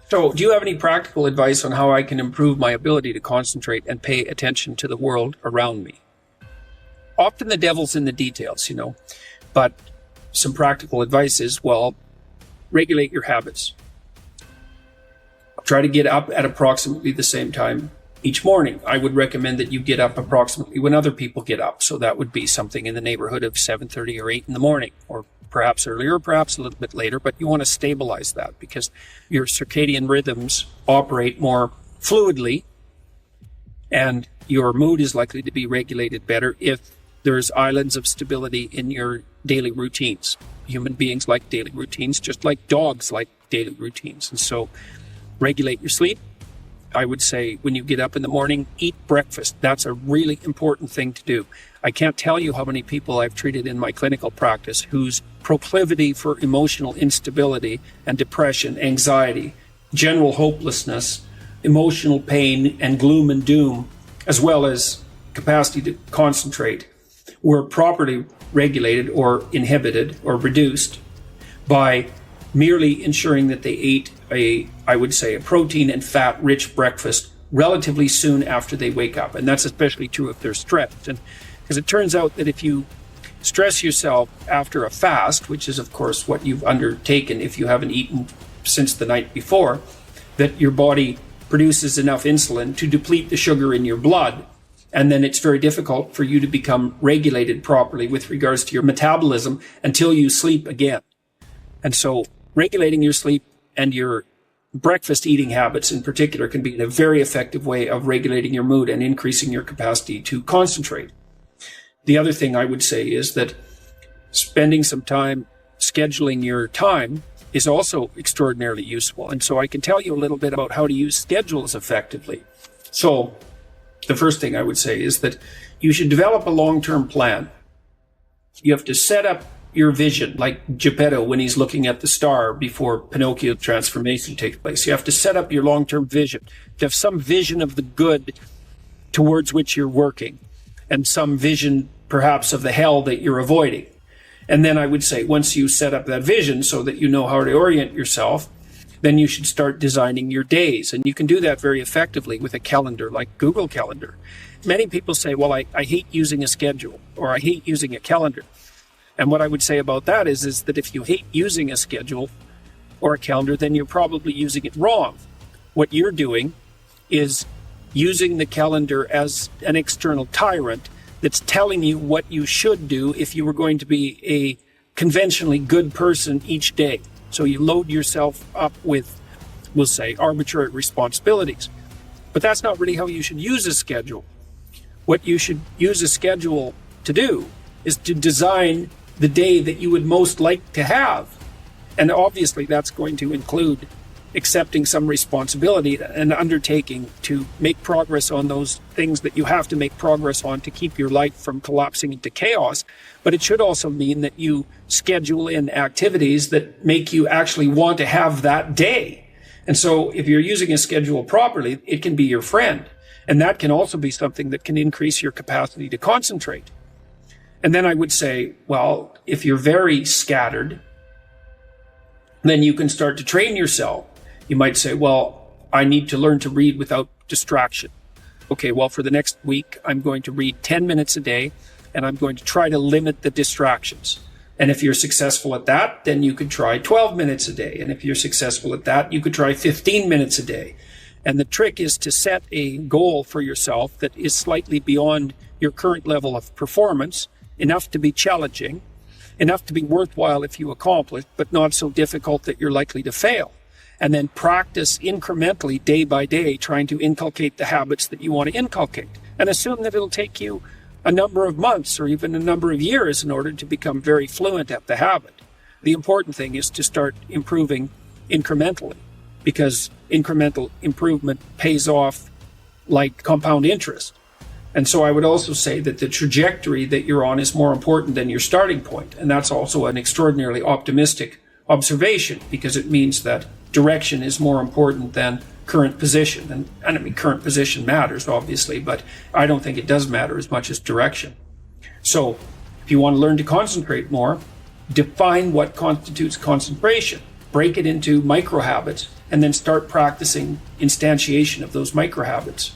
So, do you have any practical advice on how I can improve my ability to concentrate and pay attention to the world around me? Often the devil's in the details, but some practical advice is, regulate your habits. Try to get up at approximately the same time each morning. I would recommend that you get up approximately when other people get up. So that would be something in the neighborhood of 7:30 or 8 in the morning, or perhaps earlier, perhaps a little bit later, but you want to stabilize that because your circadian rhythms operate more fluidly and your mood is likely to be regulated better if there's islands of stability in your daily routines. Human beings like daily routines, just like dogs like daily routines. And so regulate your sleep. I would say when you get up in the morning, eat breakfast. That's a really important thing to do. I can't tell you how many people I've treated in my clinical practice whose proclivity for emotional instability and depression, anxiety, general hopelessness, emotional pain, and gloom and doom, as well as capacity to concentrate, were properly regulated or inhibited or reduced by merely ensuring that they ate a protein and fat rich breakfast relatively soon after they wake up. And that's especially true if they're stressed. And because it turns out that if you stress yourself after a fast, which is of course what you've undertaken if you haven't eaten since the night before, that your body produces enough insulin to deplete the sugar in your blood. And then it's very difficult for you to become regulated properly with regards to your metabolism until you sleep again. And so regulating your sleep and your breakfast eating habits in particular can be a very effective way of regulating your mood and increasing your capacity to concentrate. The other thing I would say is that spending some time scheduling your time is also extraordinarily useful. And so I can tell you a little bit about how to use schedules effectively. So the first thing I would say is that you should develop a long-term plan. You have to set up your vision, like Geppetto when he's looking at the star before Pinocchio's transformation takes place. You have to set up your long-term vision, to have some vision of the good towards which you're working, and some vision perhaps of the hell that you're avoiding. And then I would say once you set up that vision so that you know how to orient yourself, then you should start designing your days. And you can do that very effectively with a calendar like Google Calendar. Many people say, well, I hate using a schedule, or I hate using a calendar. And what I would say about that is that if you hate using a schedule or a calendar, then you're probably using it wrong. What you're doing is using the calendar as an external tyrant that's telling you what you should do if you were going to be a conventionally good person each day. So you load yourself up with, we'll say, arbitrary responsibilities. But that's not really how you should use a schedule. What you should use a schedule to do is to design the day that you would most like to have. And obviously that's going to include accepting some responsibility and undertaking to make progress on those things that you have to make progress on to keep your life from collapsing into chaos. But it should also mean that you schedule in activities that make you actually want to have that day. And so if you're using a schedule properly, it can be your friend. And that can also be something that can increase your capacity to concentrate. And then I would say, well, if you're very scattered, then you can start to train yourself. You might say, well, I need to learn to read without distraction. Okay, well, for the next week, I'm going to read 10 minutes a day, and I'm going to try to limit the distractions. And if you're successful at that, then you could try 12 minutes a day. And if you're successful at that, you could try 15 minutes a day. And the trick is to set a goal for yourself that is slightly beyond your current level of performance, enough to be challenging, enough to be worthwhile if you accomplish, but not so difficult that you're likely to fail. And then practice incrementally, day by day, trying to inculcate the habits that you want to inculcate. And assume that it'll take you a number of months or even a number of years in order to become very fluent at the habit. The important thing is to start improving incrementally, because incremental improvement pays off like compound interest. And so I would also say that the trajectory that you're on is more important than your starting point. And that's also an extraordinarily optimistic observation, because it means that direction is more important than current position. And I mean, current position matters, obviously, but I don't think it does matter as much as direction. So if you want to learn to concentrate more, define what constitutes concentration. break it into micro habits, and then start practicing instantiation of those micro habits.